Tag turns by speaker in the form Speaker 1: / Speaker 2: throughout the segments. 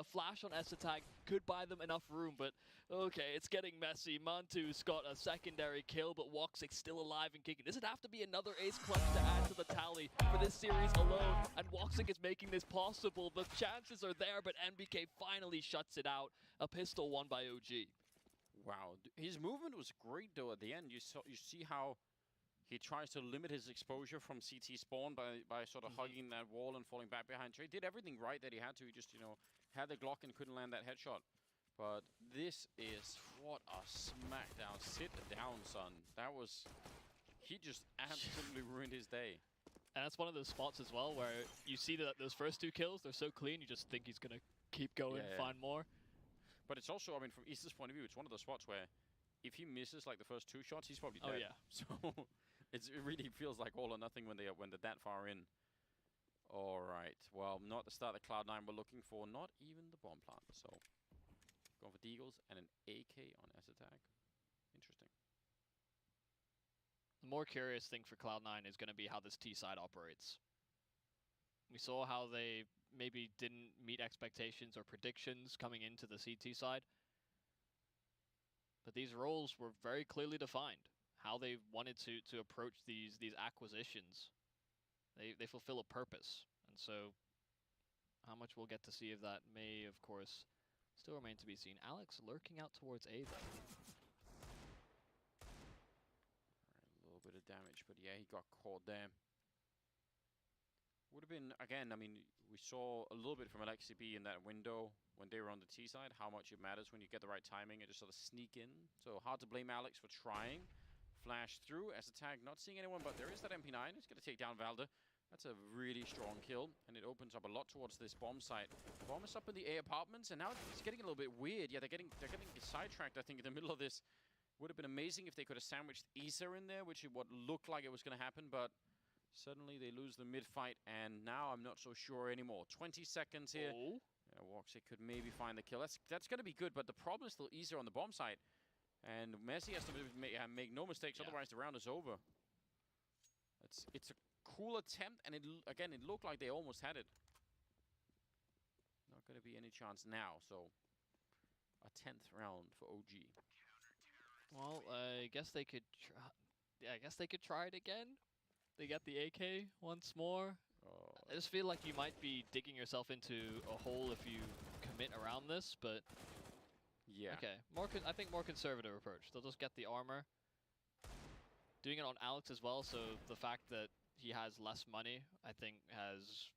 Speaker 1: A flash on S-Attack could buy them enough room, but okay, it's getting messy. Mantu's got a secondary kill, but Woxic still alive and kicking. This would have to be another ace clutch to add to the tally for this series alone, and Woxic is making this possible. The chances are there, but NBK finally shuts it out. A pistol won by OG.
Speaker 2: Wow, his movement was great though at the end. You see how he tries to limit his exposure from CT spawn by sort of hugging that wall and falling back behind. So he did everything right that he had to. He just, had the Glock and couldn't land that headshot. But this is what a smackdown. Sit down, son. That was... He just absolutely ruined his day.
Speaker 1: And that's one of those spots as well where you see that those first 2 kills, they're so clean, you just think he's going to keep going, find more.
Speaker 2: But it's also, I mean, from Easter's point of view, it's one of those spots where if he misses like the first 2 shots, he's probably dead.
Speaker 1: Oh yeah.
Speaker 2: So it really feels like all or nothing when they're that far in. All right. Well, not the start that Cloud9 were looking for. Not even the bomb plant. So going for Deagles and an AK on S-Attack. Interesting.
Speaker 1: The more curious thing for Cloud9 is going to be how this T side operates. We saw how they maybe didn't meet expectations or predictions coming into the CT side. But these roles were very clearly defined. How they wanted to approach these acquisitions. They fulfill a purpose. And so how much we'll get to see of that may, of course, still remain to be seen. Alex lurking out towards A, though.
Speaker 2: Right, a little bit of damage, but yeah, he got caught there. Would have been, again, I mean, we saw a little bit from Alexi B in that window when they were on the T side, how much it matters when you get the right timing and just sort of sneak in. So hard to blame Alex for trying. Flash through, S-Attack, not seeing anyone, but there is that MP9. It's going to take down Valder. That's a really strong kill, and it opens up a lot towards this bomb site. Bomb is up in the A apartments, and now it's getting a little bit weird. Yeah, they're getting sidetracked, I think, in the middle of this. Would have been amazing if they could have sandwiched Isa in there, which is what looked like it was going to happen, but suddenly they lose the mid-fight, and now I'm not so sure anymore. 20 seconds here.
Speaker 1: Oh.
Speaker 2: Yeah, Woxic could maybe find the kill. That's going to be good, but the problem is still Isa on the bomb site. And Messi has to make no mistakes, otherwise the round is over. It's a cool attempt, and again, it looked like they almost had it. Not going to be any chance now, so a 10th round for OG.
Speaker 1: Well, I guess they could try. Yeah, I guess they could try it again. They get the AK once more.
Speaker 2: Oh.
Speaker 1: I just feel like you might be digging yourself into a hole if you commit around this, but
Speaker 2: yeah.
Speaker 1: Okay, I think more conservative approach. They'll just get the armor. Doing it on Alex as well, so the fact that he has less money, I think, has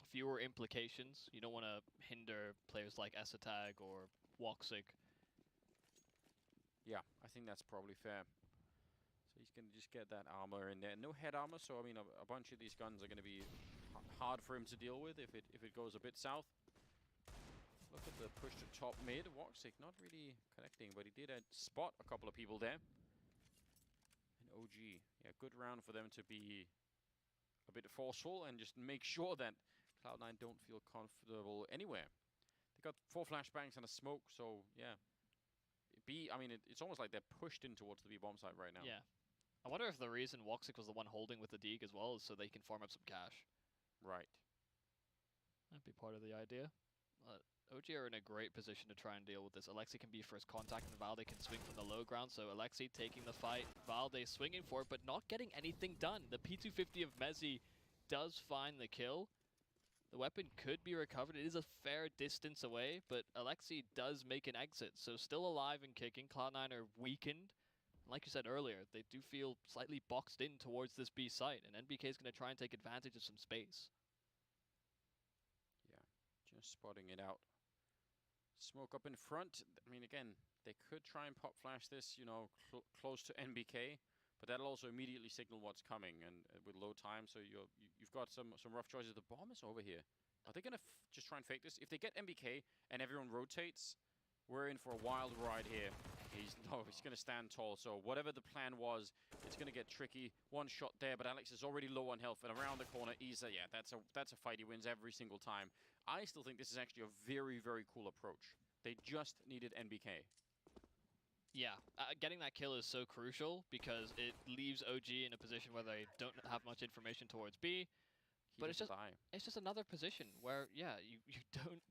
Speaker 1: fewer implications. You don't want to hinder players like S-Attack or Woxic.
Speaker 2: Yeah, I think that's probably fair. So he's going to just get that armor in there. No head armor, so I mean, a bunch of these guns are going to be hard for him to deal with if it goes a bit south. Look at the push to top mid. Woxic not really connecting, but he did spot a couple of people there. And OG, yeah, good round for them to be a bit forceful and just make sure that Cloud9 don't feel comfortable anywhere. They got 4 flashbangs and a smoke, so yeah. I mean, it's almost like they're pushed in towards the B bomb site right now.
Speaker 1: Yeah. I wonder if the reason Woxic was the one holding with the Deeg as well is so they can farm up some cash.
Speaker 2: Right.
Speaker 1: That'd be part of the idea. OG are in a great position to try and deal with this. Alexi can be first contact, and Valde can swing from the low ground, so Alexi taking the fight. Valde swinging for it, but not getting anything done. The P250 of Mezzi does find the kill. The weapon could be recovered. It is a fair distance away, but Alexi does make an exit, so still alive and kicking. Cloud9 are weakened. Like you said earlier, they do feel slightly boxed in towards this B site, and NBK is going to try and take advantage of some space.
Speaker 2: Yeah, just spotting it out. Smoke up in front. I mean, again, they could try and pop flash this, close to NBK, but that'll also immediately signal what's coming, and with low time, so you've got some rough choices. The bomb is over here. Are they going to just try and fake this? If they get NBK and everyone rotates, we're in for a wild ride here. He's going to stand tall, so whatever the plan was, it's going to get tricky. One shot there, but Alex is already low on health, and around the corner, Isa, yeah, that's a fight he wins every single time. I still think this is actually a very, very cool approach. They just needed NBK.
Speaker 1: Yeah, getting that kill is so crucial because it leaves OG in a position where they don't have much information towards B. But it's just another position where, yeah, you don't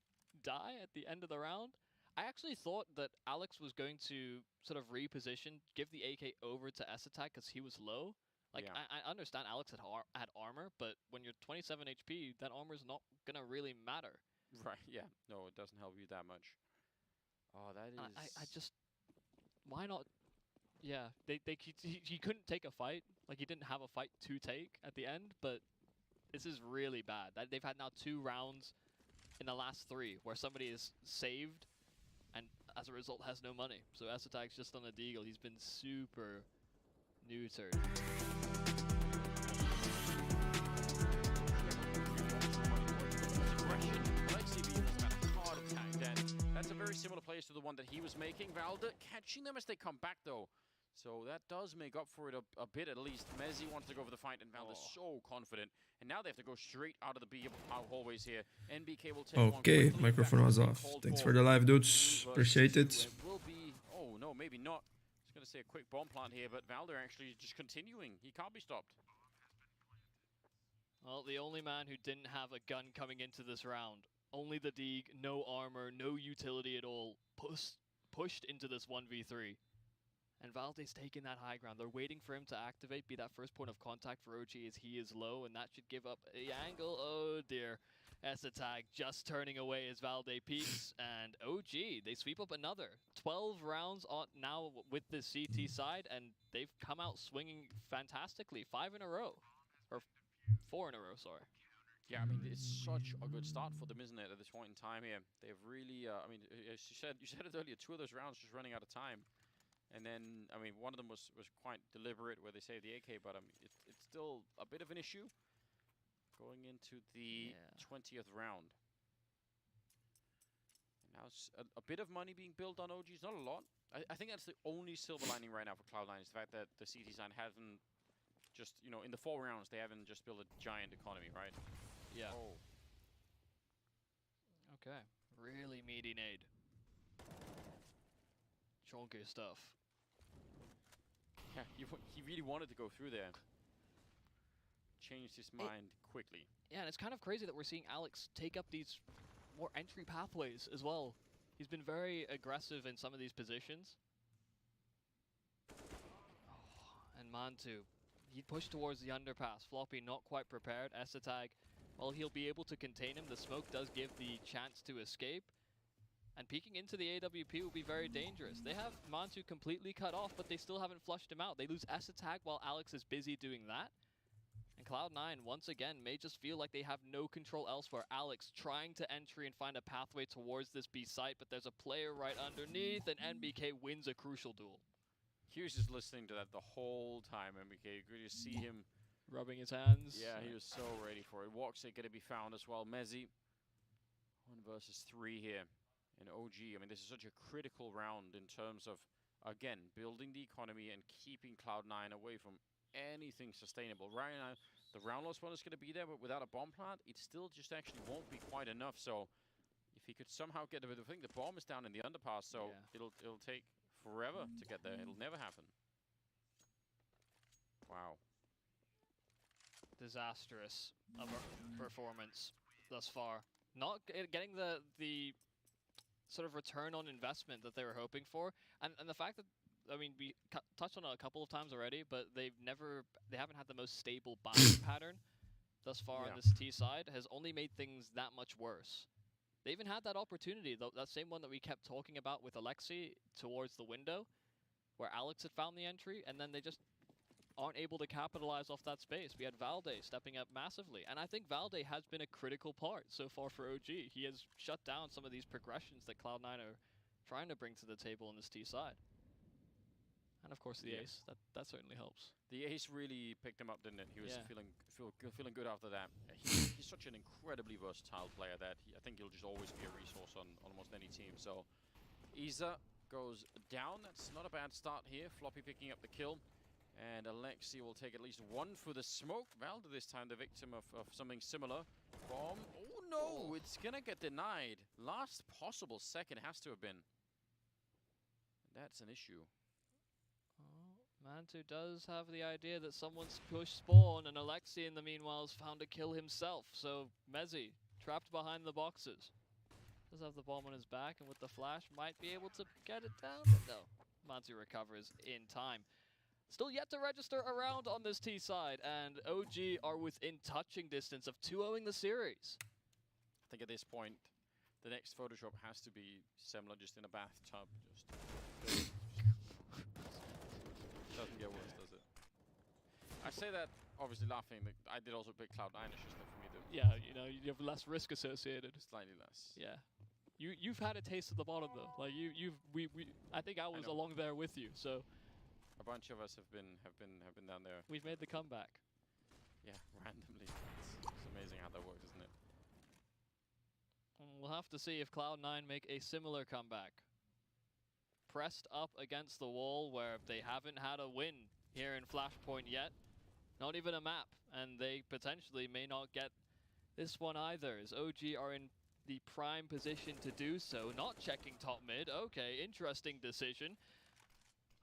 Speaker 1: die at the end of the round. I actually thought that Alex was going to sort of reposition, give the AK over to S-Attack because he was low. Like,
Speaker 2: Yeah.
Speaker 1: I understand Alex had armor, but when you're 27 HP, that armor's not gonna really matter.
Speaker 2: Right, yeah. No, it doesn't help you that much. Oh, that is...
Speaker 1: I just... Why not... Yeah, he couldn't take a fight. Like, he didn't have a fight to take at the end, but this is really bad. They've had now 2 rounds in the last 3 where somebody is saved and as a result has no money. So S-Attack's just on a deagle. He's been super neutered.
Speaker 2: That's a very similar place to the one that he was making. Valde catching them as they come back, though. So that does make up for it a bit, at least. Mezzi wants to go for the fight, and Valde's so confident. And now they have to go straight out of the B hallways here. NBK will take
Speaker 3: Okay, microphone was off. Thanks for the live, dudes. Appreciate it.
Speaker 2: Will be... Oh, no, maybe not. I was going to say a quick bomb plant here, but Valde actually just continuing. He can't be stopped.
Speaker 1: Well, the only man who didn't have a gun coming into this round. Only the Deeg, no armor, no utility at all. Pushed into this 1v3. And Valde's taking that high ground. They're waiting for him to activate, be that first point of contact for OG as he is low, and that should give up the angle. Oh dear. S-Attack just turning away as Valde peaks, and OG, they sweep up another. 12 rounds on now with the CT side, and they've come out swinging fantastically. 5 in a row. Or 4 in a row, sorry.
Speaker 2: Yeah, I mean, it's such a good start for them, isn't it, at this point in time here? They've really, I mean, as you said it earlier, 2 of those rounds just running out of time. And then, I mean, one of them was quite deliberate where they saved the AK, but it's still a bit of an issue going into the 20th round. And now a bit of money being built on OGs, not a lot. I think that's the only silver lining right now for Cloud9 is the fact that the CT side hasn't just, you know, in the 4 rounds, they haven't just built a giant economy, right?
Speaker 1: Yeah.
Speaker 2: Oh.
Speaker 1: Okay. Really meaty nade. Chunky stuff.
Speaker 2: Yeah, he really wanted to go through there. Changed his mind quickly.
Speaker 1: Yeah, and it's kind of crazy that we're seeing Alex take up these more entry pathways as well. He's been very aggressive in some of these positions. Oh, and Mantu, he pushed towards the underpass. Floppy not quite prepared. S-Attack, while he'll be able to contain him, the smoke does give the chance to escape. And peeking into the AWP will be very dangerous. They have Mantu completely cut off, but they still haven't flushed him out. They lose S-Attack while Alex is busy doing that. And Cloud9, once again, may just feel like they have no control elsewhere. Alex trying to entry and find a pathway towards this B site, but there's a player right underneath, and NBK wins a crucial duel.
Speaker 2: He was just listening to that the whole time, NBK. You could just see him
Speaker 1: rubbing his hands.
Speaker 2: Yeah, he was so ready for it. Walks are going to be found as well. Mezzi, 1 versus 3 here. In OG, I mean, this is such a critical round in terms of, again, building the economy and keeping Cloud9 away from anything sustainable. Right now, the round loss one is going to be there, but without a bomb plant, it still just actually won't be quite enough. So, if he could somehow get a bit of a thing, the bomb is down in the underpass, so it'll take forever to get there. It'll never happen. Wow.
Speaker 1: Disastrous of a performance thus far. Not getting the sort of return on investment that they were hoping for, and the fact that, I mean, we touched on it a couple of times already, but they haven't had the most stable buying pattern thus far on this T side, has only made things that much worse. They even had that opportunity, that same one that we kept talking about with Alexi towards the window, where Alex had found the entry, and then they just aren't able to capitalize off that space. We had Valde stepping up massively, and I think Valde has been a critical part so far for OG. He has shut down some of these progressions that Cloud9 are trying to bring to the table on this T side. And of course the ace, that certainly helps.
Speaker 2: The ace really picked him up, didn't it? He was feeling good after that. He's such an incredibly versatile player that I think he'll just always be a resource on almost any team. So Isa goes down. That's not a bad start here. Floppy picking up the kill. And Alexi will take at least 1 for the smoke. Valde this time the victim of something similar. Bomb. Oh no, it's gonna get denied. Last possible second has to have been. That's an issue.
Speaker 1: Mantu does have the idea that someone's pushed spawn, and Alexi in the meanwhile has found a kill himself. So Mezzi trapped behind the boxes. Does have the bomb on his back, and with the flash, might be able to get it down, but no. Manzi recovers in time. Still yet to register around on this T side, and OG are within touching distance of 2-0ing the series.
Speaker 2: I think at this point, the next Photoshop has to be similar, just in a bathtub. Just doesn't get worse, does it? I say that obviously laughing. I did also pick Cloud9. It's just not for me to.
Speaker 1: Yeah, you know, you have less risk associated.
Speaker 2: Slightly less.
Speaker 1: Yeah. You've had a taste of the bottom though. Like I think I was along there with you. So
Speaker 2: a bunch of us have been down there.
Speaker 1: We've made the comeback.
Speaker 2: Yeah, randomly. It's amazing how that works, isn't it?
Speaker 1: We'll have to see if Cloud9 make a similar comeback. Pressed up against the wall where they haven't had a win here in Flashpoint yet. Not even a map, and they potentially may not get this one either, as OG are in the prime position to do so. Not checking top mid. Okay, interesting decision.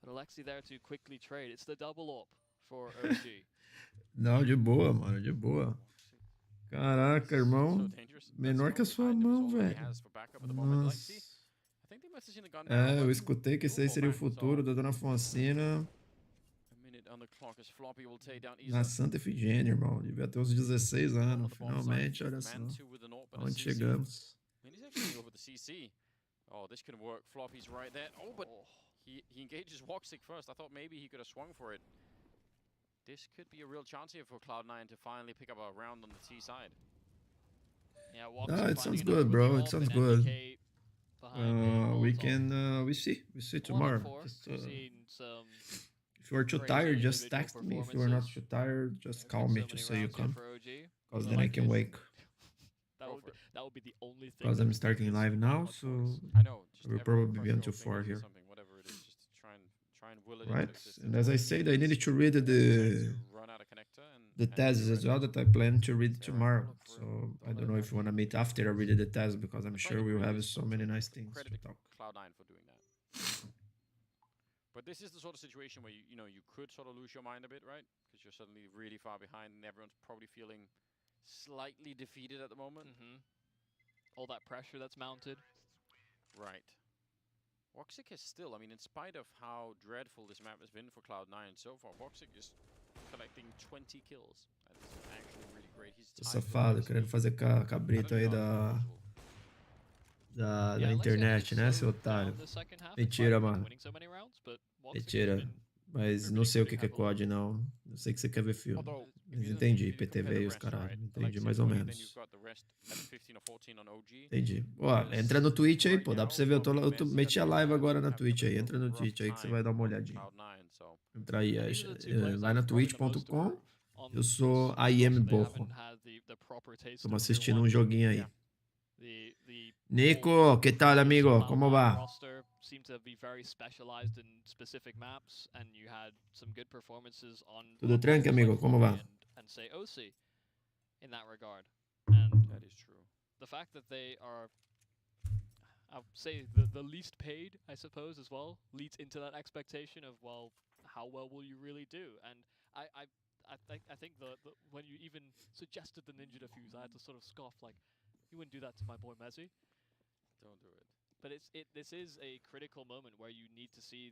Speaker 1: But Alexi there to quickly trade. It's the double up for OG.
Speaker 3: Não, de boa, mano, de boa. Caraca, irmão. Menor que a sua mão, velho. Nossa. É, eu escutei que esse aí seria o futuro da Dona Fonsina. Na Santa Efigênia, irmão. Devia ter uns 16 anos. Finalmente, olha só. Onde chegamos.
Speaker 2: Oh, this can work. Floppy's right there. Oh, but he engages Woxic first. I thought maybe he could have swung for it. This could be a real chance here for Cloud9 to finally pick up a round on the T side.
Speaker 1: Yeah,
Speaker 3: no, it sounds good, bro. It sounds good. We see tomorrow. Just, if you are too tired, just text me. If you are not too tired, just call me to say you come. Because then I can wake.
Speaker 1: That would be the only thing.
Speaker 3: Because I'm starting live now, so
Speaker 2: I will
Speaker 3: probably be until 4 here.
Speaker 2: Whatever it is, just try and will it
Speaker 3: right, and as I said, I needed to read the thesis as well that I plan to read tomorrow. So I don't know if you want to meet after I read the test, because I'm sure we'll have so many nice things to talk.
Speaker 2: Cloud9 for doing that. But this is the sort of situation where you could sort of lose your mind a bit, right? Because you're suddenly really far behind, and everyone's probably feeling slightly defeated at the moment.
Speaker 1: All that pressure that's mounted.
Speaker 2: Right. Woxic is still, I mean, in spite of how dreadful this map has been for Cloud9 so far, Woxic is collecting 20 kills. That is actually really great. He's
Speaker 3: safado, querendo fazer cabrito aí da internet, né, seu otário? Mentira, mano. Mentira. Mas não sei o que é COD, não. Eu sei que você quer ver filme. Mas entendi, PTV e os caralho. Entendi mais ou menos. Entendi. Ó, entra no Twitch aí, pô. Dá pra você ver. Eu meti a live agora na Twitch aí. Entra no Twitch aí que você vai dar uma olhadinha. Entra aí. Vai na twitch.com. Eu sou IM Borro. Estamos assistindo um joguinho aí. Nico, que tal, amigo? Como va? Tudo tranquilo, amigo? Como va?
Speaker 1: In that regard, and
Speaker 2: that is true.
Speaker 1: The fact that they are, I'll say, the least paid, I suppose, as well, leads into that expectation of, well, how well will you really do? And I think when you even suggested the Ninja Defuse, I had to sort of scoff, like, you wouldn't do that to my boy Messi.
Speaker 2: Don't do it.
Speaker 1: But this is a critical moment where you need to see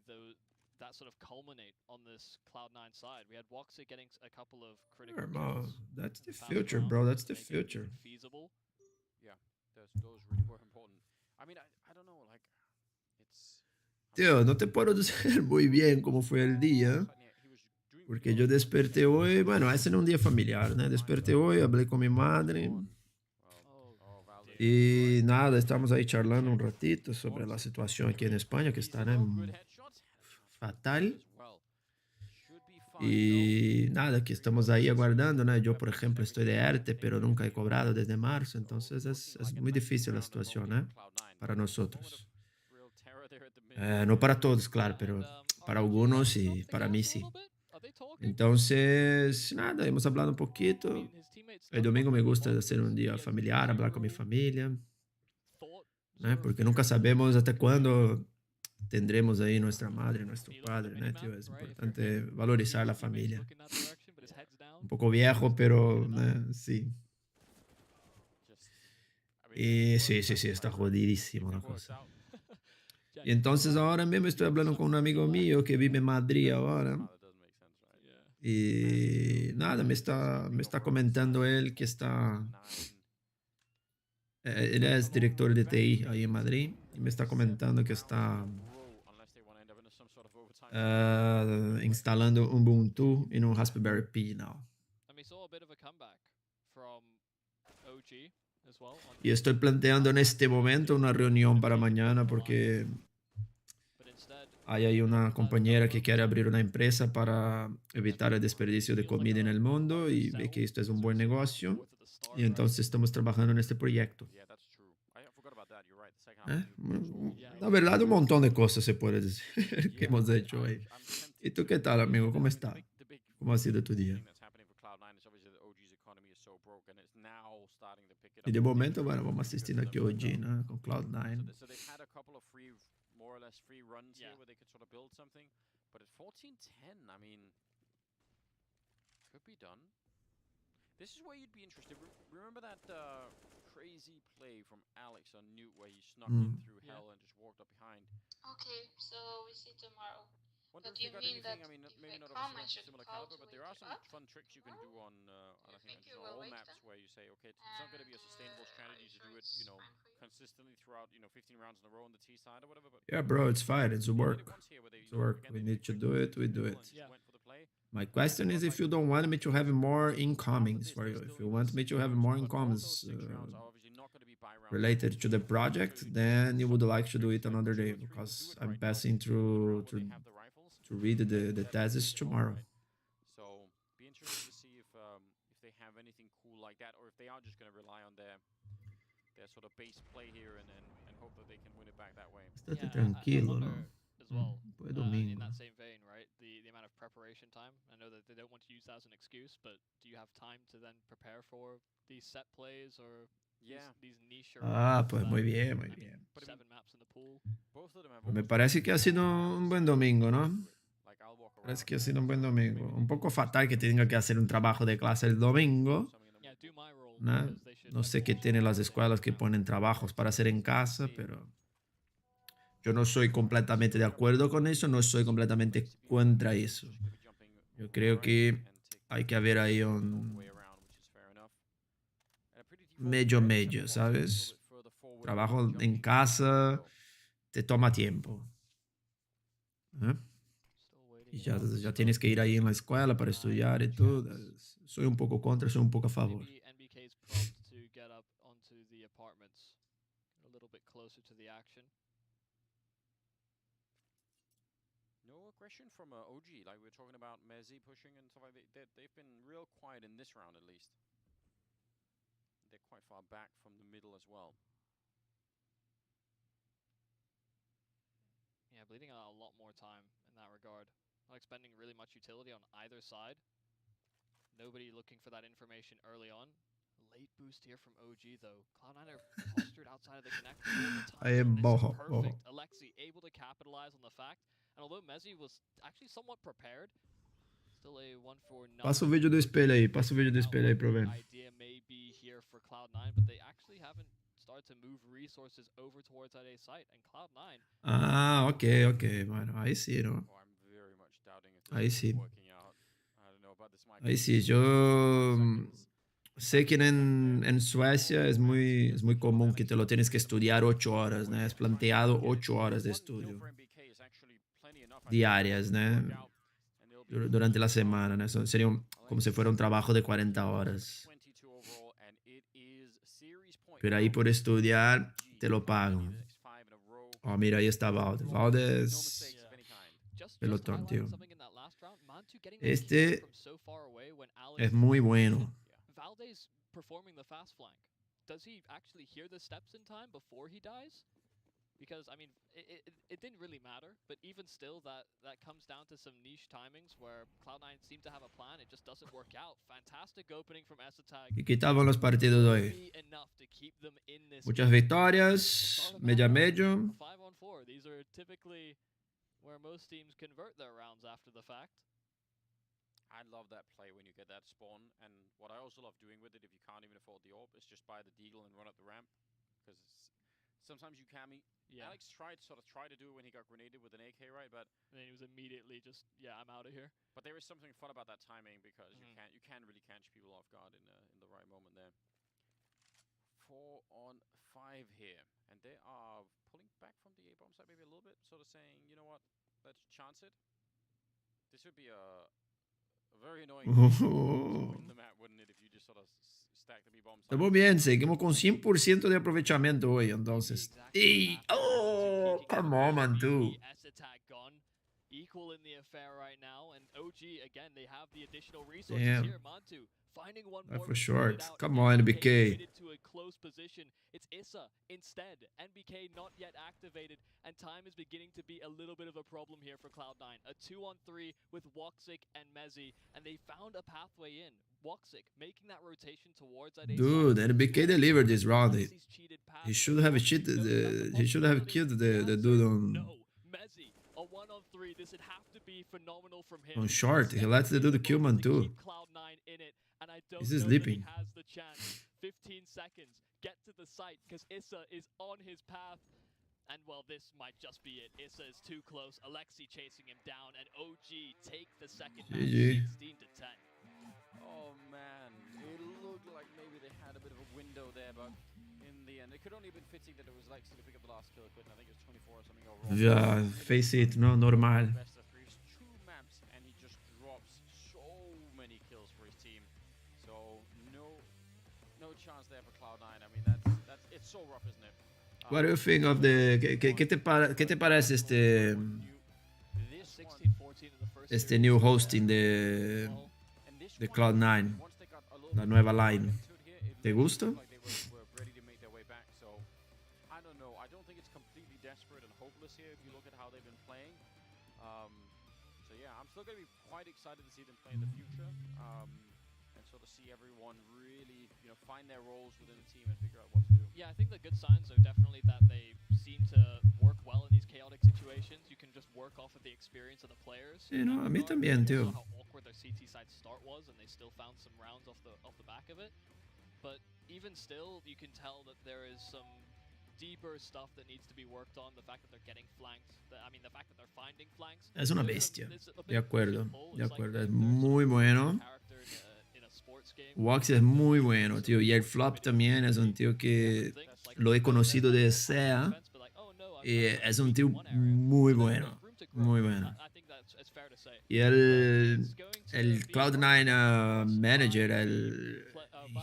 Speaker 1: that sort of culminate on this Cloud9 side. We had Woxic getting a couple of critical kills.
Speaker 3: That's the future, bro. That's the future.
Speaker 1: Feasible.
Speaker 2: Yeah, those really were important. I mean, I don't know, like, it's...
Speaker 3: Tío, no te puedo decir muy bien cómo fue el día. Porque yo desperté hoy, bueno, ese era un día familiar, ¿no? Desperté hoy, hablé con mi madre. Y nada, estamos ahí charlando un ratito sobre la situación aquí en España, que está fatal. Y nada, que estamos ahí aguardando, ¿no? Yo, por ejemplo, estoy de ERTE, pero nunca he cobrado desde marzo, entonces es muy difícil la situación, ¿eh? Para nosotros. No para todos, claro, pero para algunos y para mí sí. Entonces, nada, hemos hablado un poquito. El domingo me gusta hacer un día familiar, hablar con mi familia, ¿no? Porque nunca sabemos hasta cuándo tendremos ahí nuestra madre, nuestro padre, ¿no, tío? Es importante valorizar la familia. Un poco viejo, pero sí. Y sí, está jodidísimo la cosa. Y entonces ahora mismo estoy hablando con un amigo mío que vive en Madrid ahora. Y nada, me está comentando él que está... Él es director de TI ahí en Madrid y me está comentando que está instalando Ubuntu en un Raspberry Pi now. Y estoy planteando en este momento una reunión para mañana porque hay ahí una compañera que quiere abrir una empresa para evitar el desperdicio de comida en el mundo y ve que esto es un buen negocio. Y entonces estamos trabajando en este proyecto. La verdad, un montón de cosas se puede decir que hemos hecho ahí. ¿Y tú qué tal, amigo? ¿Cómo está? ¿Cómo ha sido tu día? Y de momento, bueno, vamos asistiendo aquí OG, ¿no? Con Cloud9.
Speaker 2: More or less free runs here where they could sort of build something. But at 14-10, I mean, could be done. This is where you'd be interested. Remember that crazy play from Alex on Newt where he snuck in through hell and just walked up behind?
Speaker 4: Okay, so we see tomorrow.
Speaker 2: Wonder if you got anything, I mean, maybe not of a similar caliber, but there are some fun tricks you can do on, I think, all maps where you say, okay, it's not going to be a sustainable strategy to do it, you know, consistently throughout, 15 rounds in a row on the T side or whatever. But
Speaker 3: yeah, bro, it's fine. It's work. It's work. We need to do it. We do it. My question is if you don't want me to have more incomings for you. If you want me to have more incomings related to the project, then you would like to do it another day because I'm passing through to read the thesis tomorrow.
Speaker 2: So be interested to see if they have anything cool like that, or if they are just going to rely on their sort of base play here and hope that they can win it back that way.
Speaker 3: Estate tranquilo, ¿no?
Speaker 1: As well.
Speaker 3: Pues domingo.
Speaker 1: In that same vein, right? The amount of preparation time. I know that they don't want to use that as an excuse, but do you have time to then prepare for these set plays or these niche?
Speaker 3: Pues muy bien, muy bien.
Speaker 1: 7 maps in the pool.
Speaker 3: Pues me parece que ha sido un buen domingo, ¿no? Parece que ha sido un buen domingo. Un poco fatal que tenga que hacer un trabajo de clase el domingo, ¿no? No sé qué tienen las escuelas que ponen trabajos para hacer en casa, pero yo no soy completamente de acuerdo con eso, no soy completamente contra eso. Yo creo que hay que haber ahí un medio, ¿sabes? Trabajo en casa te toma tiempo. ¿Eh? Y ya tienes que ir ahí en la escuela para estudiar y todo. Soy un poco contra, soy un poco a favor.
Speaker 2: No aggression from OG, like we were talking about Mezzi pushing and stuff like that. They've been real quiet in this round at least. They're quite far back from the middle as well.
Speaker 1: Yeah, bleeding out a lot more time in that regard. Not expending really much utility on either side. Nobody looking for that information early on. Late boost here from OG though. Cloud9 are postured outside of the connector all the time. This is perfect. Alexi able to capitalize on the fact. And although Mezzi was actually somewhat prepared, still a 1-for-9.
Speaker 3: Passa o vídeo do espelho aí, pra ver.
Speaker 1: Idea may be here for Cloud9, but they actually haven't started to move resources over towards that A site. And Cloud9.
Speaker 3: Ah, ok. Bueno, ahí sí, ¿no? Ahí sí. Ahí sí, yo sé que en Suecia es muy común que te lo tienes que estudiar 8 horas, ¿no? Es planteado 8 horas de estudio diarias, ¿no? Durante la semana, ¿no? Sería como si fuera un trabajo de 40 horas. Pero ahí por estudiar te lo pagan. Oh, mira, ahí está Valde. Valde es pelotón, tío. Este es muy bueno.
Speaker 1: Valde's performing the fast flank. Does he actually hear the steps in time before he dies? Because, I mean, it didn't really matter, but even still, that comes down to some niche timings where Cloud9 seem to have a plan, it just doesn't work out. Fantastic opening from Esatag.
Speaker 3: ¿Y qué tal van los partidos de hoy? Muchas victorias, medio.
Speaker 1: 5-on-4. These are typically where most teams convert their rounds after the fact.
Speaker 2: I love that play when you get that spawn, and what I also love doing with it, if you can't even afford the orb, is just buy the deagle and run up the ramp. because sometimes you can.
Speaker 1: Yeah.
Speaker 2: Alex tried to do it when he got grenaded with an AK, right? But
Speaker 1: and then he was immediately just, yeah, I'm out of here.
Speaker 2: But there is something fun about that timing because you can really catch people off guard in the right moment there. 4 on 5 here, and they are pulling back from the A bomb side maybe a little bit, sort of saying, you know what, let's chance it. This would be a very annoying to win the map, wouldn't it, if you just sort of stack the B bomb side.
Speaker 3: Estamos bien, seguimos con 100% de aprovechamiento hoy, entonces. ¡Ey! ¡Oh! Come on, man, dude.
Speaker 1: Equal in the affair right now, and OG again, they have the additional resources here. Mantu finding one more
Speaker 3: for short.
Speaker 1: out.
Speaker 3: Come on, NBK.
Speaker 1: To a close position. It's Issa instead. NBK not yet activated, and time is beginning to be a little bit of a problem here for Cloud9. A 2-on-3 with Woxic and Mezzy, and they found a pathway in. Woxic making that rotation towards that.
Speaker 3: Dude, NBK delivered this round. He should have cheated. He should have killed the dude on.
Speaker 1: No, Mezzy. A 1-on-3, this would have to be phenomenal from him.
Speaker 3: On short, he lets the dude kill man too.
Speaker 1: Cloud9 in it, and I don't
Speaker 3: He's
Speaker 1: know
Speaker 3: sleeping.
Speaker 1: That he has the chance. 15 seconds, get to the site, because Issa is on his path. And well, this might just be it. Issa is too close. Alexi chasing him down, and OG take the second match, 16 to 10.
Speaker 2: Oh man, it looked like maybe they had a bit of a window there, but in the end, it could only have been fitting that it was Lexi to pick up the last kill. Couldn't I think it was 24 or something overall.
Speaker 3: Yeah, Faceit, no, normal.
Speaker 2: Best of 3, 2 maps, and he just drops so many kills for his team. So no chance there for Cloud9. I mean, that's it's so rough, isn't it?
Speaker 3: What do you think of the? ¿Qué te parece este new hosting de Cloud9, la nueva line? ¿Te gusta?
Speaker 2: I don't know. I don't think it's completely desperate and hopeless here if you look at how they've been playing. So yeah, I'm still going to be quite excited to see them play in the future and sort of see everyone really, find their roles within the team and figure out what to do.
Speaker 1: Yeah, I think the good signs are definitely that they seem to work well in these chaotic situations. You can just work off of the experience of the players.
Speaker 3: Sí, no, a mí también, tío.
Speaker 1: How awkward their CT side start was, and they still found some rounds off the back of it. But even still, you can tell that there is some deeper stuff that needs to be worked on. The fact that they're getting flanked. The fact that they're finding flanks.
Speaker 3: Es una bestia. De acuerdo. Es muy bueno. Wax es muy bueno, tío. Y el Flop también es un tío que lo he conocido de SEA. Y es un tío muy bueno. Muy bueno. Y el Cloud9 manager, el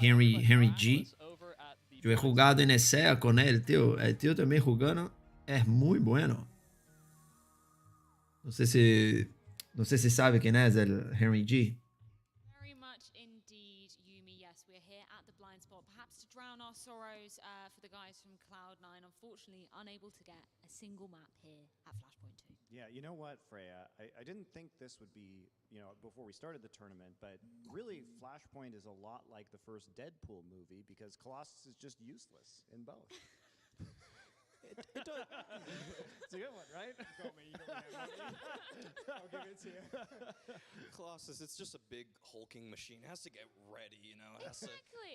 Speaker 3: Henry G. Yo he jugado en SEA con él, tío. El tío también jugando es muy bueno. No sé si sabe quién es el Henry G.
Speaker 5: Very much indeed, Yumi. Yes, we're here at the blind spot, perhaps to drown our sorrows for the guys from Cloud9. Unfortunately, unable to get a single map here at Flashpoint 2.
Speaker 6: Yeah, you know what, Freya? I didn't think this would be, before we started the tournament, but really Flashpoint is a lot like the first Deadpool movie because Colossus is just useless in both. It does. It's a good one, right?
Speaker 7: You got me. I'll give it to you. Colossus, it's just a big hulking machine. It has to get ready, It has to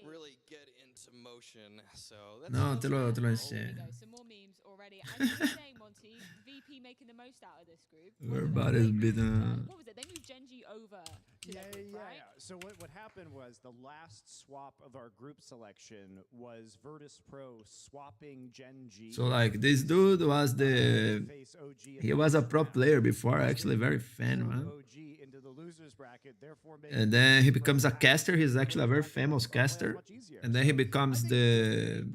Speaker 7: really get into motion. So that's
Speaker 3: No, te lo
Speaker 5: There
Speaker 3: enseño.
Speaker 5: we go. Some more memes already. And you were saying, Monty, VP making the most out of this group.
Speaker 3: Everybody's been.
Speaker 5: What was it? They moved Genji over to
Speaker 6: Yeah,
Speaker 5: their group,
Speaker 6: yeah,
Speaker 5: right?
Speaker 6: yeah. So what happened was the last swap of our group selection was Virtus Pro swapping Genji.
Speaker 3: So like this dude was he was a pro player before, actually very fan, man.
Speaker 6: OG into the losers bracket, therefore
Speaker 3: And then he becomes a caster. He's actually a very famous caster. And then he becomes the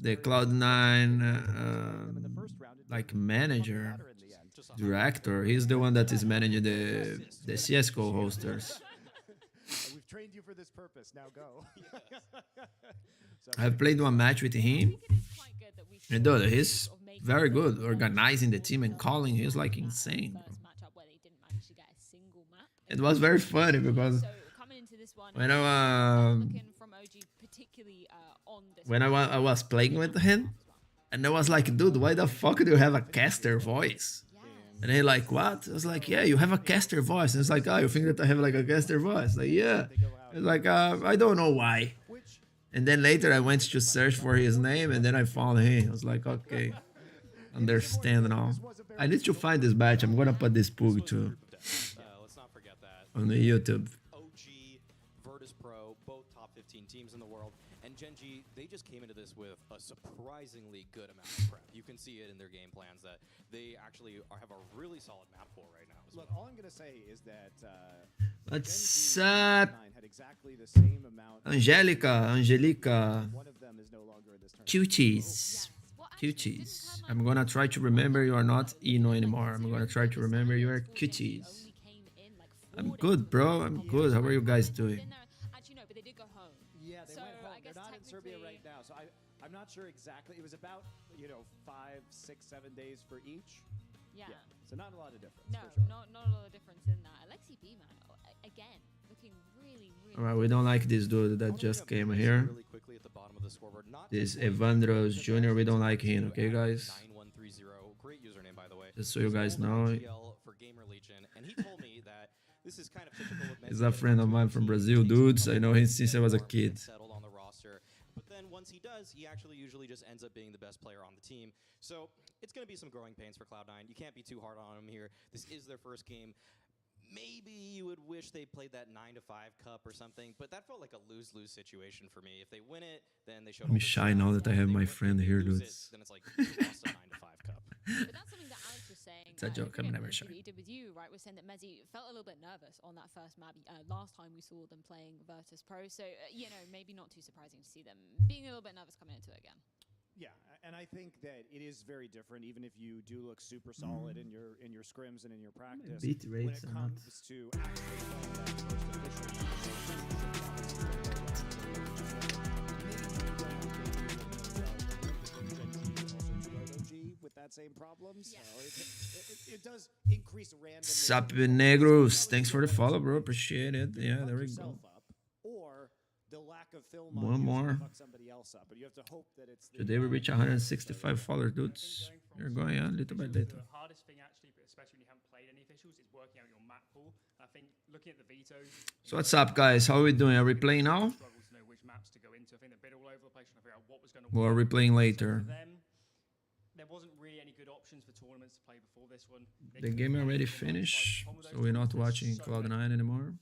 Speaker 3: Cloud9 like manager, director. He's the one that is managing the CSGO hosters.
Speaker 6: We've trained you for this purpose. Now go.
Speaker 3: I've played one match with him. And dude, he's very good organizing the team and calling. He's like insane, bro. It was very funny because when I was playing with him, and I was like, dude, why the fuck do you have a caster voice? And he like, what? I was like, yeah, you have a caster voice. And it's like, oh, you think that I have like a caster voice? Like, yeah. It's like, I don't know why. And then later I went to search for his name, and then I found him. I was like, okay, understand now. I need to find this badge. I'm gonna put this pug too
Speaker 7: Let's not forget that.
Speaker 3: on the YouTube.
Speaker 7: OG, Virtus Pro, both top 15 teams in the world. And Gen.G, they just came into this with a surprisingly good amount of prep. You can see it in their game plans that they actually have a really solid map pool right now.
Speaker 6: Look, all I'm going to say is that
Speaker 3: What's up?
Speaker 6: had exactly the same amount.
Speaker 3: Angelica.
Speaker 6: One of them is no longer in this tournament.
Speaker 3: Cuties. Cuties. I'm gonna try to remember you are not Eno anymore. I'm gonna try to remember you are cuties. I'm good, bro. I'm good. How are you guys doing?
Speaker 5: Actually, no, but they did go home.
Speaker 6: Yeah, they
Speaker 5: So,
Speaker 6: went home.
Speaker 5: I guess
Speaker 6: They're not in Serbia
Speaker 5: technically-
Speaker 6: right now, so I'm not sure exactly. It was about 5, 6, 7 days for each.
Speaker 5: Yeah.
Speaker 6: So not a lot of difference.
Speaker 5: No,
Speaker 6: for sure.
Speaker 5: not a lot of difference in that. Alexi B, man, again, looking really, really.
Speaker 3: Alright, we don't like this dude that just came here.
Speaker 7: Really quickly at the bottom of the scoreboard. Not
Speaker 3: This
Speaker 7: just one,
Speaker 3: Evandros
Speaker 7: but
Speaker 3: Jr., we don't like
Speaker 7: actually
Speaker 3: him, okay, guys?
Speaker 7: 9130. Great username, by the way.
Speaker 3: Just so you
Speaker 7: He's
Speaker 3: guys
Speaker 7: old
Speaker 3: know.
Speaker 7: IGL for Gamer Legion, and he told me that this is kind of typical of
Speaker 3: He's a friend of mine from Brazil, dudes. I know him since I was a kid.
Speaker 7: Settled on the roster, but then once he does, he actually usually just ends up being the best player on the team. So it's going to be some growing pains for Cloud9. You can't be too hard on him here. This is their first game. Maybe you would wish they played that 9-5 cup or something, but that felt like a lose-lose situation for me. If they win it, then they showed.
Speaker 3: I'm shy now that I have my friend here, dudes.
Speaker 7: Then it's like you lost a 9-5 cup.
Speaker 5: But that's something that Alex was saying.
Speaker 3: It's a joke, I'm never shy.
Speaker 5: He did with you, right? Was saying that Mezzi felt a little bit nervous on that first map last time we saw them playing Virtus Pro. So maybe not too surprising to see them being a little bit nervous coming into it again.
Speaker 6: Yeah, and I think that it is very different, even if you do look super solid in your scrims and in your practice.
Speaker 3: Beat
Speaker 6: when
Speaker 3: rates
Speaker 6: it
Speaker 3: are not.
Speaker 6: comes to actually playing that first official with that same problem, so it does increase randomly.
Speaker 3: Sup, Negros. Thanks for the follow, bro. Appreciate it. Yeah, there we go.
Speaker 6: Or the lack of film
Speaker 3: One
Speaker 6: on
Speaker 3: more.
Speaker 6: you fuck somebody else up, but you have to hope that it's the
Speaker 3: Today we reach 165 followers, dudes. We're going on little by little.
Speaker 8: The hardest thing actually, but especially when you haven't played any officials, is working out your map pool. I think looking at the vetoes.
Speaker 3: So what's up, guys? How are we doing? Are we playing now?
Speaker 8: Struggle to know which maps to go into. I think they're a bit all over the place trying to figure out what was going to
Speaker 3: Or are we playing later?
Speaker 8: For them, there wasn't really any good options for tournaments to play before this one.
Speaker 3: The game already finished, so we're not watching Cloud9 anymore.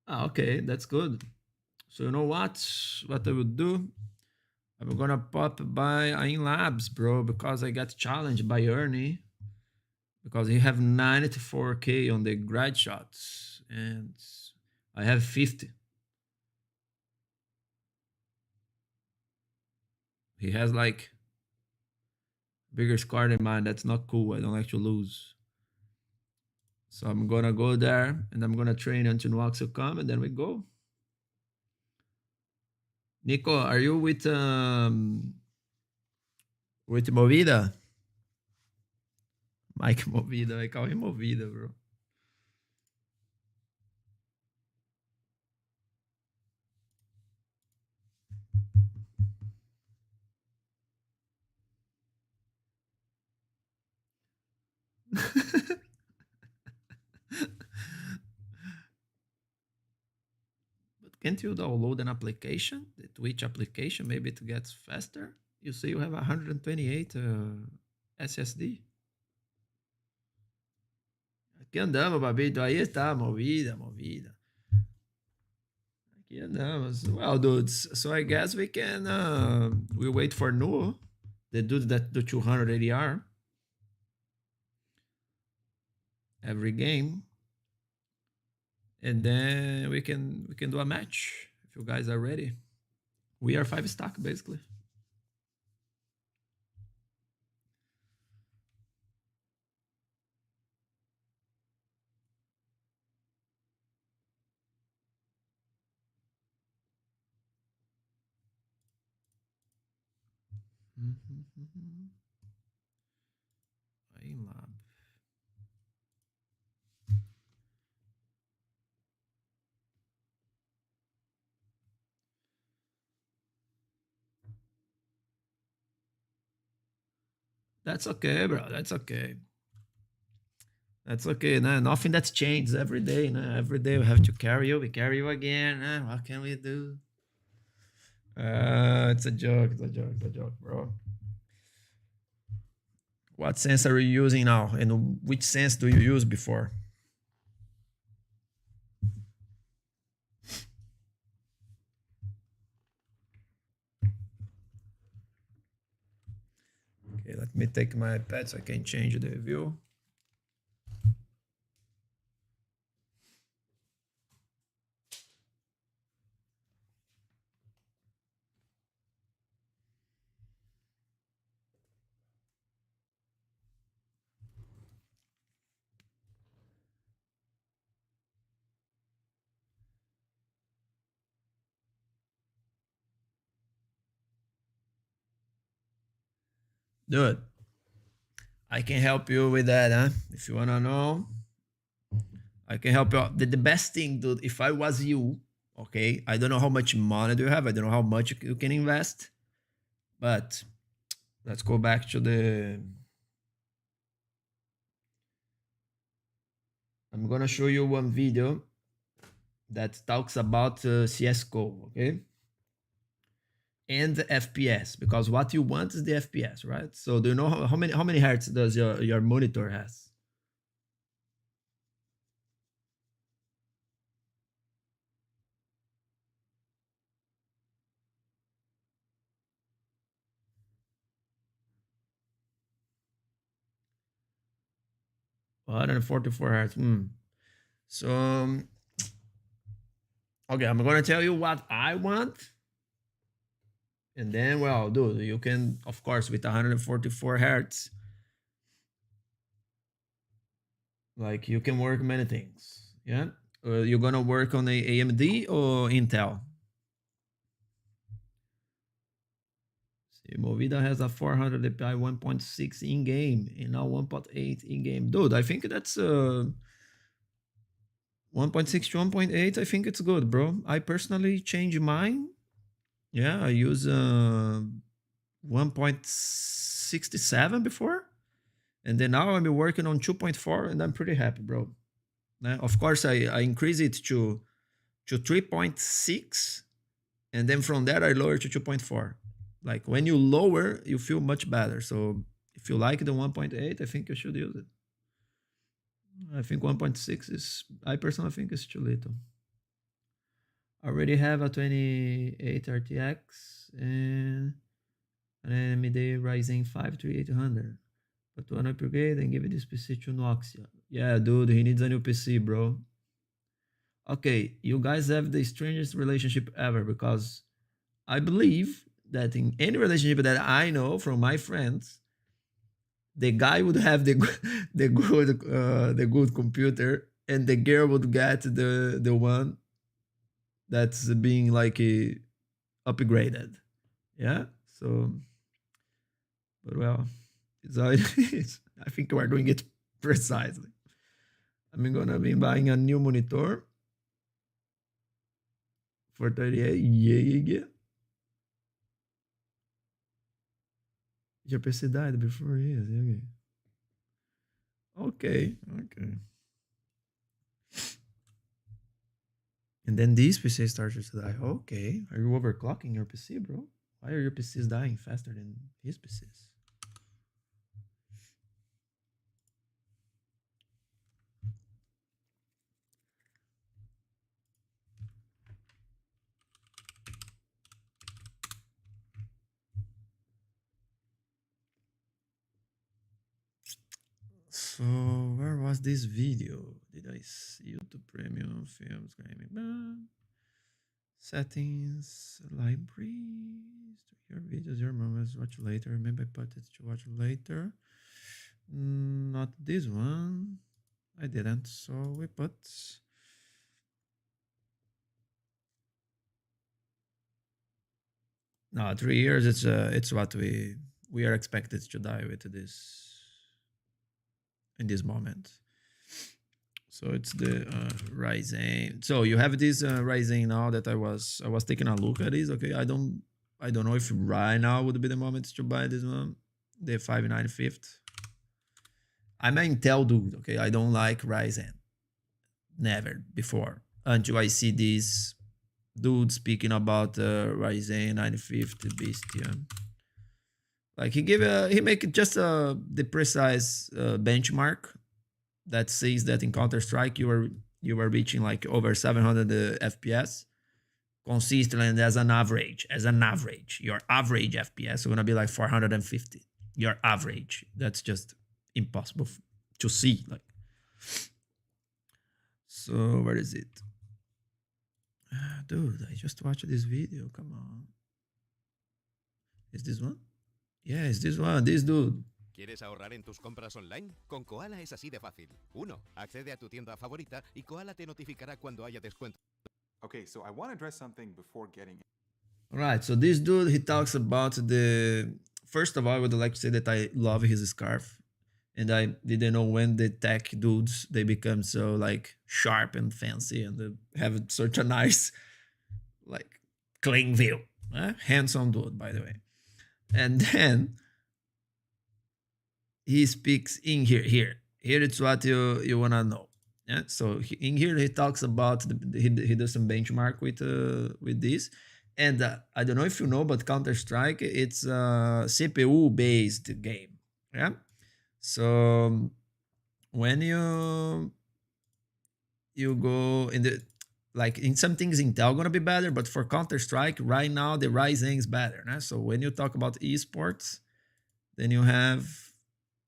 Speaker 3: Okay, that's good. So you know what? What I would do? I'm gonna pop by in labs, bro, because I got challenged by Ernie. Because he have 94k on the grad shots, and I have 50. He has like bigger score than mine. That's not cool. I don't like to lose. So I'm gonna go there and I'm gonna train until Noxel come, and then we go. Nico, are you with Movida? Mike Movida, I call him Movida, bro. But can't you download an application, the Twitch application, maybe it gets faster? You say you have 128 SSD. Aqui andamos, Babito. Aí está, movida. Aqui andamos. Well, dudes, so I guess we can we wait for Nuo, the dude that do 200 ADR every game, and then we can do a match if you guys are ready. We are 5 stack basically. Aí lá. That's okay, bro. That's okay. That's okay. No, nothing that's changed every day. No? Every day we have to carry you. We carry you again. What can we do? It's a joke. It's a joke. It's a joke, bro. What sense are you using now? And which sense do you use before? Okay, let me take my iPad so I can change the view. Dude, I can help you with that, huh? If you wanna know, I can help you out. The best thing, dude, if I was you, okay, I don't know how much money do you have. I don't know how much you can invest, but let's go back to the... I'm gonna show you one video that talks about CSGO, okay? And the FPS, because what you want is the FPS, right? So do you know how many hertz does your monitor has? One 144 hertz. So okay, I'm gonna tell you what I want. And then, well, dude, you can, of course, with 144 hertz, like you can work many things. Yeah. You're gonna work on a AMD or Intel? See, Movida has a 400 dpi 1.6 in game and now 1.8 in game. Dude, I think that's 1.6 to 1.8. I think it's good, bro. I personally change mine. Yeah, I use 1.67 before, and then now I'm working on 2.4, and I'm pretty happy, bro. Of course, I increase it to 3.6, and then from there I lower to 2.4. Like when you lower, you feel much better. So if you like the 1.8, I think you should use it. I think 1.6 is, I personally think it's too little. I already have a 28 RTX and an AMD Ryzen 5 3800. But when I upgrade and give it this PC to Noxia. Yeah, dude, he needs a new PC, bro. Okay, you guys have the strangest relationship ever, because I believe that in any relationship that I know from my friends, the guy would have the good computer, and the girl would get the one that's being like upgraded. Yeah. So, but well, it's how it is. I think we're doing it precisely. I'm gonna be buying a new monitor for 38 gig. Your PC died before years. Okay. Okay. And then these PCs started to die. Okay. Are you overclocking your PC, bro? Why are your PCs dying faster than his PCs? So where was this video? Did I see YouTube Premium Films Gaming? Settings, libraries, your videos, your moments, watch later. Maybe I put it to watch later. Not this one. I didn't. So we put. No, 3 years. It's what we are expected to die with this in this moment. So it's the Ryzen. So you have this Ryzen now that I was taking a look at this. Okay, I don't know if right now would be the moment to buy this one. the 595th. I'm an Intel dude, okay? I don't like Ryzen. Never before. Until I see this dude speaking about Ryzen 950 Beastia. Like he make just the precise benchmark that says that in Counter-Strike you are reaching like over 700 FPS consistently, and as an average, your average FPS is gonna be like 450. Your average. That's just impossible to see. Like, so where is it? Dude, I just watched this video. Come on. Is this one? Yeah, it's this one. This dude.
Speaker 9: ¿Quieres ahorrar en tus compras online? Con Koala es así de fácil. 1. Accede a tu tienda favorita y Koala te notificará cuando haya descuento.
Speaker 10: Okay, so I want to address something before getting.
Speaker 3: All right, so this dude, he talks about the... First of all, I would like to say that I love his scarf. And I didn't know when the tech dudes, they become so like sharp and fancy and they have such a nice, like, clean view. Handsome dude, by the way. And then he speaks in here. Here it's what you want to know. Yeah? So in here he talks about, he does some benchmark with this. And I don't know if you know, but Counter-Strike, it's a CPU-based game. Yeah. So when you go in the, like in some things Intel gonna be better, but for Counter-Strike right now the Ryzen is better. Né? So when you talk about esports, then you have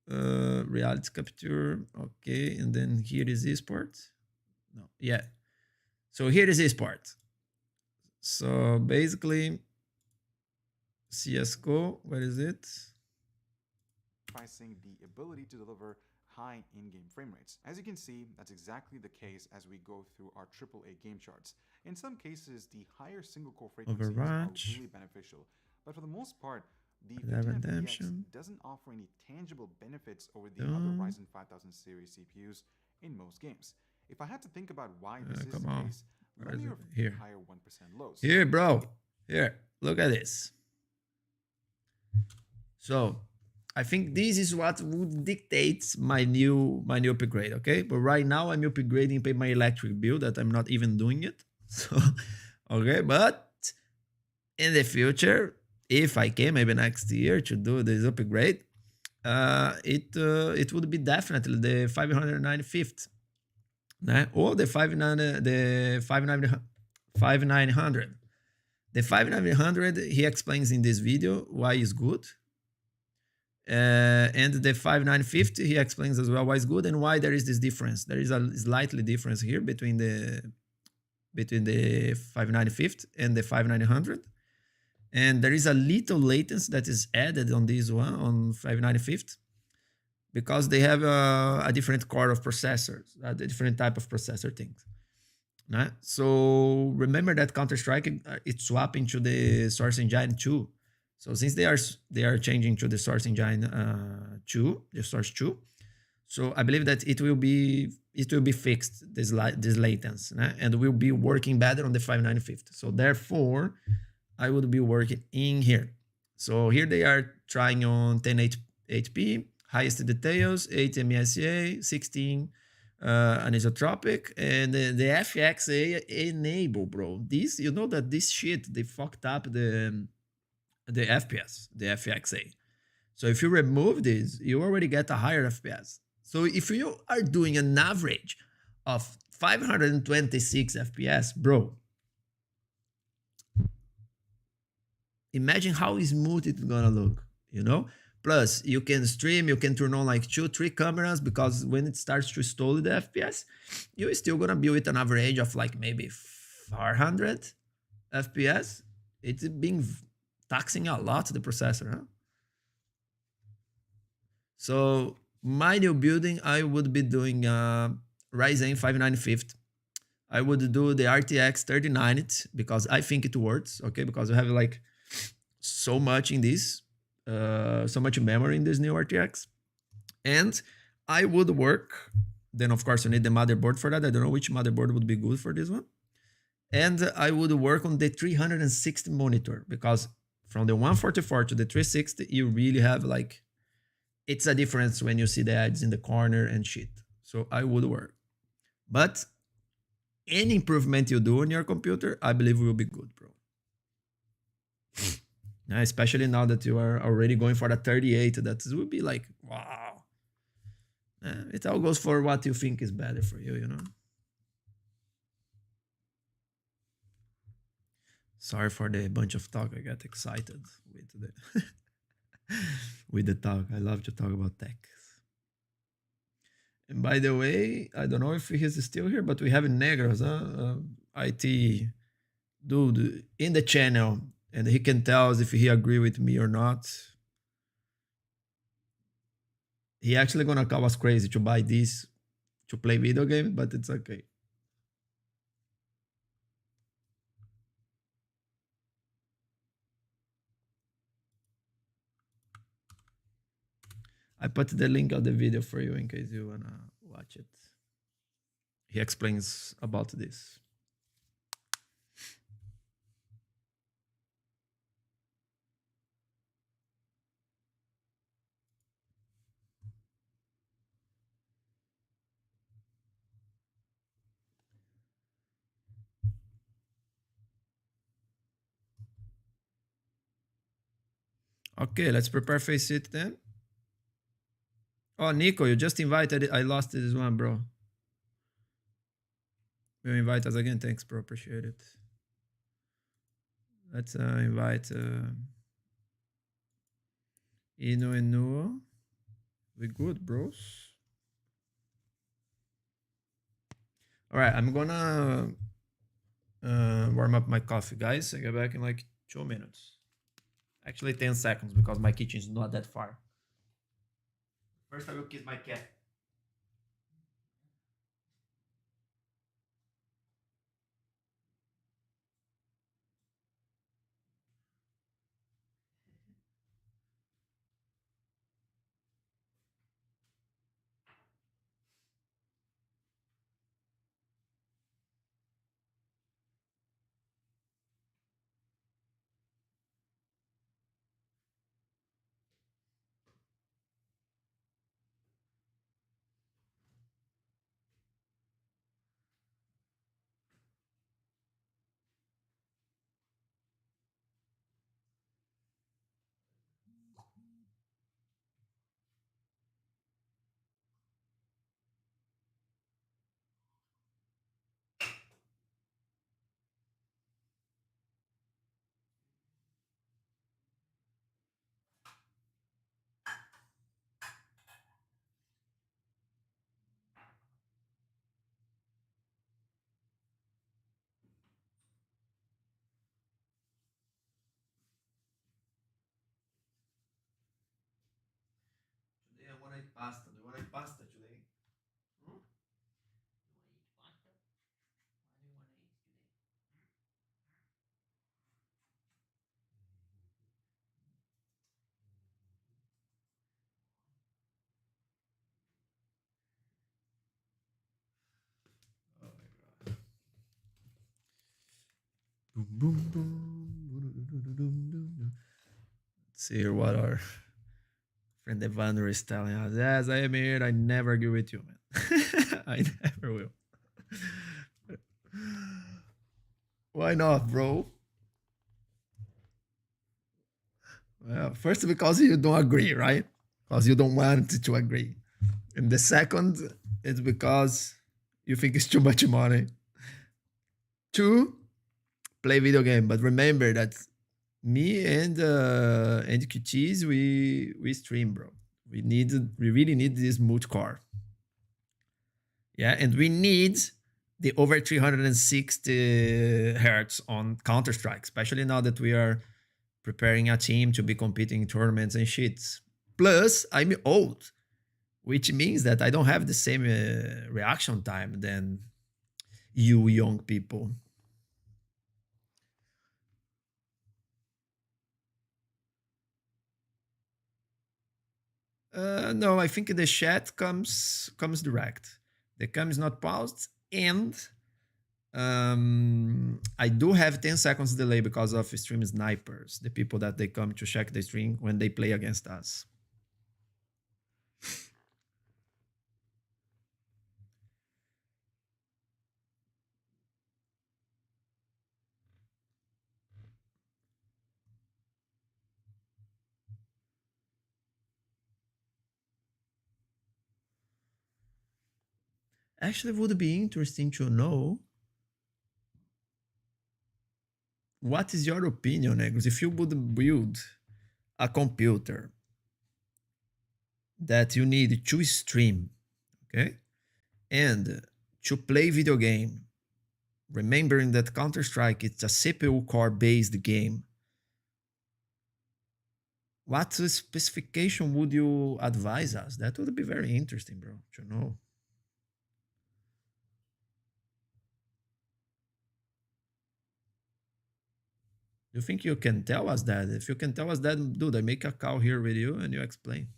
Speaker 3: reality capture, okay, and then here is esports. No, yeah. So here is esports. So basically, CSGO, where is it?
Speaker 10: Sacrificing the ability to deliver high in-game frame rates. As you can see, that's exactly the case as we go through our AAA game charts. In some cases, the higher single-core frequencies are really beneficial, but for the most part, the 15 FPS doesn't offer any tangible benefits over the other Ryzen 5000 series CPUs in most games. If I had to think about why this is the case, let me refer to higher 1% lows.
Speaker 3: Here, bro. Here, look at this. So I think this is what would dictate my new upgrade, okay? But right now I'm upgrading my electric build that I'm not even doing it. So, okay, but in the future, if I can, maybe next year to do this upgrade, it would be definitely the 595th, né? Or the 5900. The 5900, he explains in this video why it's good. And the 5950, he explains as well why it's good and why there is this difference. There is a slightly difference here between the 5950 and the 5900. And there is a little latency that is added on this one, on 5950, because they have a different core of processors, a different type of processor things. Right? So remember that Counter-Strike, it's swapping to the Source Engine 2. So since they are changing to the Source Engine 2, the Source 2, so I believe that it will be fixed, this latency, right? And will be working better on the 5950. So therefore, I would be working in here. So here they are trying on 1080p, highest details, 8 MESA, 16 anisotropic, and the FXA enable, bro. This, you know that this shit, they fucked up the FPS, the FXA. So if you remove this, you already get a higher FPS. So if you are doing an average of 526 FPS, bro, imagine how smooth it's gonna look, you know? Plus, you can stream, you can turn on like 2-3 cameras, because when it starts to stall the FPS, you're still gonna be with an average of like maybe 400 FPS. It's been taxing a lot the processor, huh? So my new building, I would be doing Ryzen 5950. I would do the RTX 3090 because I think it works, okay? Because we have like so much in this, so much memory in this new RTX. And I would work, then of course you need the motherboard for that. I don't know which motherboard would be good for this one. And I would work on the 360 monitor, because from the 144 to the 360, you really have like it's a difference when you see the ads in the corner and shit. So I would work. But any improvement you do on your computer, I believe will be good, bro. Especially now that you are already going for the 38, that will be like, wow. It all goes for what you think is better for you, you know? Sorry for the bunch of talk. I got excited with the with the talk. I love to talk about tech. And by the way, I don't know if he's still here, but we have Negros, IT dude in the channel, and he can tell us if he agree with me or not. He actually gonna call us crazy to buy this to play video games, but it's okay. I put the link of the video for you in case you wanna watch it. He explains about this. Okay, let's prepare Faceit then. Oh, Nico, you just invited. I lost this one, bro. You invite us again. Thanks, bro. Appreciate it. Let's invite Inu and Nuo. We good, bros. All right, I'm gonna warm up my coffee, guys. I get back in like 2 minutes. Actually, 10 seconds because my kitchen is not that far. First, I will kiss my cat. Today I want to eat pasta. Do you want to eat pasta today? Hmm? You want to eat pasta? What do you want to eat today? Oh my god. Boom, boom, boom. Let's see here what our friend Evander is telling us. Yes, I am here. I never agree with you, man. I never will. Why not, bro? Well, first, because you don't agree, right? Because you don't want to agree. And the second, it's because you think it's too much money to play video game. But remember that me and QTs, we stream, bro. We really need this multi-core. Yeah, and we need the over 360 hertz on Counter-Strike, especially now that we are preparing a team to be competing in tournaments and shit. Plus, I'm old, which means that I don't have the same reaction time than you young people. No, I think the chat comes direct. The cam is not paused, and I do have 10 seconds delay because of stream snipers, the people that they come to check the stream when they play against us. Actually, would be interesting to know what is your opinion, Negros, if you would build a computer that you need to stream, okay, and to play video game, remembering that Counter-Strike is a CPU core based game. What specification would you advise us? That would be very interesting, bro, to know. You think you can tell us that? If you can tell us that, dude, I make a call here with you and you explain.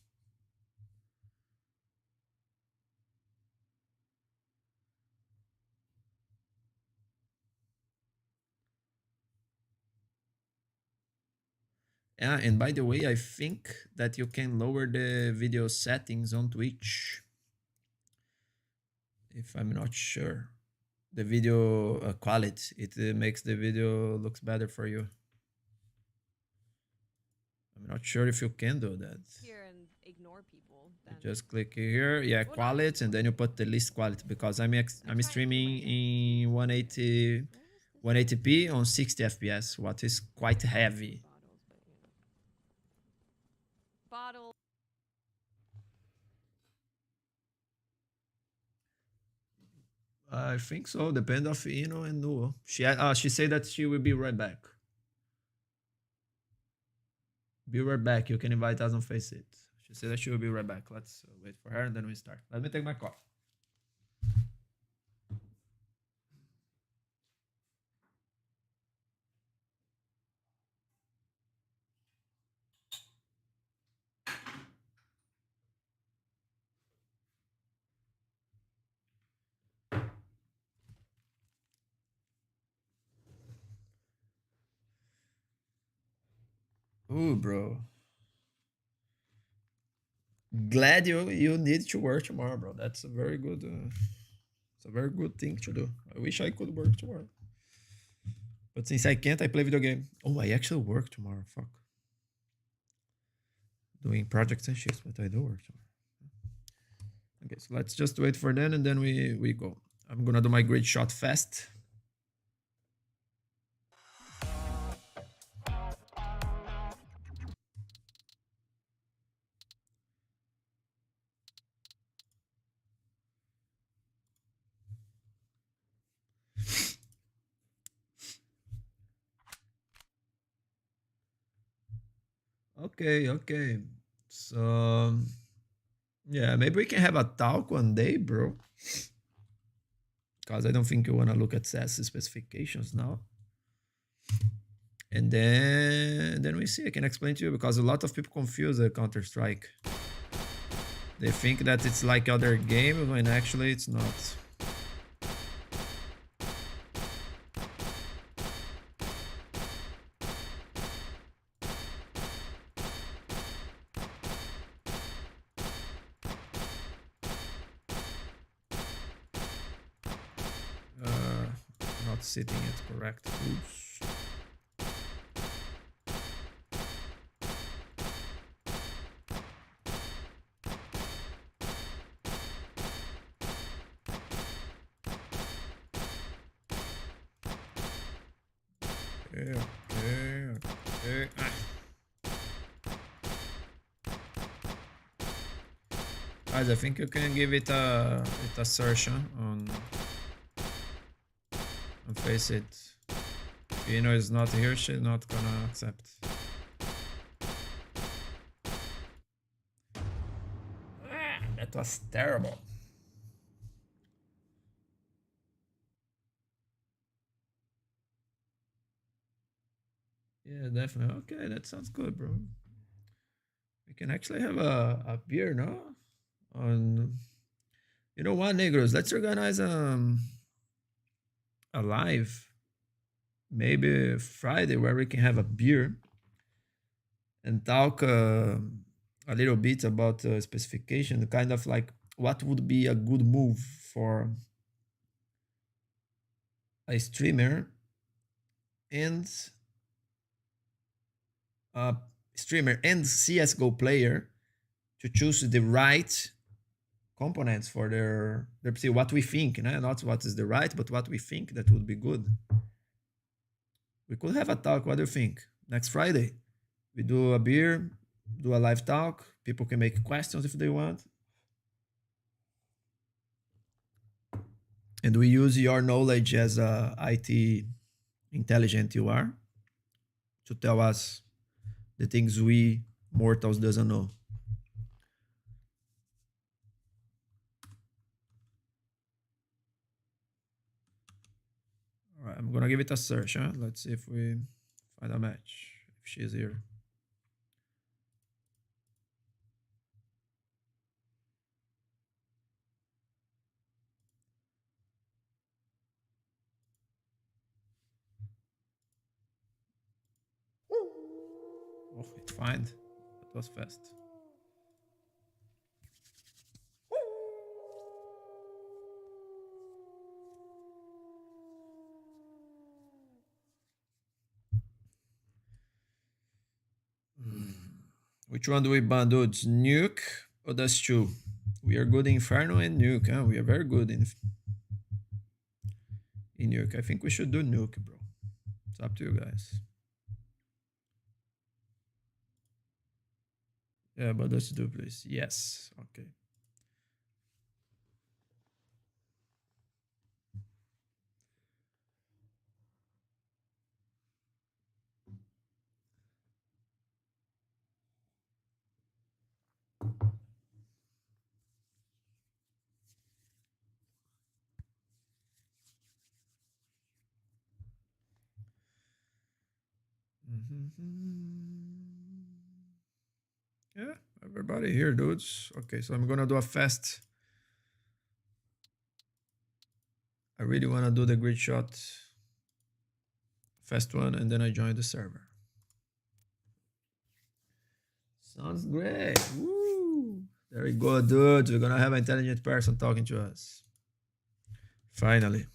Speaker 3: Yeah, and by the way, I think that you can lower the video settings on Twitch. If I'm not sure. The video quality, it makes the video looks better for you. I'm not sure if you can do that.
Speaker 11: Here and ignore people.
Speaker 3: You just click here, yeah, quality, and then you put the least quality because I'm streaming in 180p on 60 FPS, what is quite heavy.
Speaker 11: Bottle.
Speaker 3: I think so. Depend of Ino and Nuo. She said that she will be right back. Be right back. You can invite us on Faceit. She said that she will be right back. Let's wait for her and then we start. Let me take my coffee. Ooh, bro. Glad you need to work tomorrow, bro. That's a very good it's a very good thing to do. I wish I could work tomorrow. But since I can't, I play video game. Oh, I actually work tomorrow. Fuck. Doing projects and shit, but I do work tomorrow. Okay, so let's just wait for then and then we go. I'm gonna do my grid shot fast. Okay. So, yeah, maybe we can have a talk one day, bro. Because I don't think you want to look at CS specifications now. And then we see. I can explain to you because a lot of people confuse the Counter-Strike. They think that it's like other game when actually it's not. Not sitting it correct. Oops. Okay. Guys, I think you can give it a search on Faceit. If Ino is not here, she's not gonna accept. That was terrible. Yeah, definitely. Okay, that sounds good, bro. We can actually have a beer, no? You know what, Negros? Let's organize a live, maybe Friday, where we can have a beer and talk a little bit about specification, kind of like what would be a good move for a streamer and CSGO player to choose the right components for their PC, what we think, not what is the right, but what we think that would be good. We could have a talk. What do you think? Next Friday, we do a beer, do a live talk. People can make questions if they want. And we use your knowledge as a IT intelligent you are to tell us the things we mortals doesn't know. All right, I'm gonna give it a search. Let's see if we find a match. If she's here. Oh, it find. That was fast. Which one do we ban, dudes? Nuke or Dust 2? We are good in Inferno and Nuke, huh? We are very good in Nuke. I think we should do Nuke, bro. It's up to you guys. Yeah, but let's do, please. Yes. Okay. Yeah, everybody here, dudes. Okay, so I'm gonna do a fast. I really wanna do the grid shot. Fast one, and then I join the server. Sounds great. Woo! Very good, dudes. We're gonna have an intelligent person talking to us. Finally.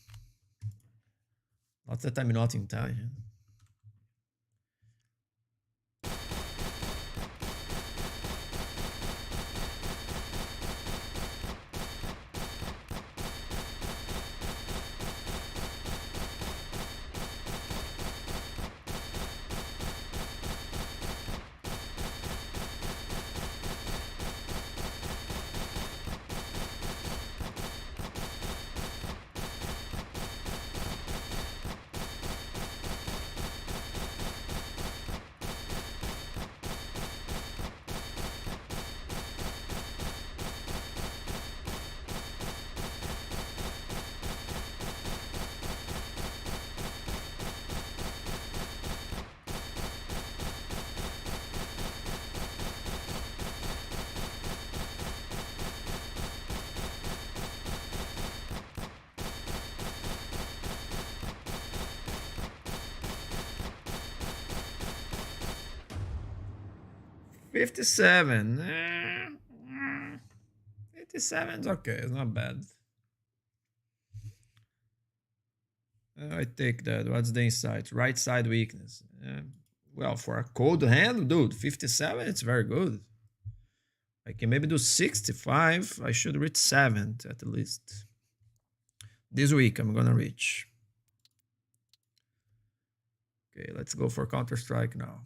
Speaker 3: Not that I'm not intelligent. $57. 57's okay. It's not bad. I take that. What's the insight? Right side weakness. Well, for a cold hand, dude, 57, it's very good. I can maybe do 65. I should reach 7th at least. This week, I'm gonna reach. Okay, let's go for Counter-Strike now.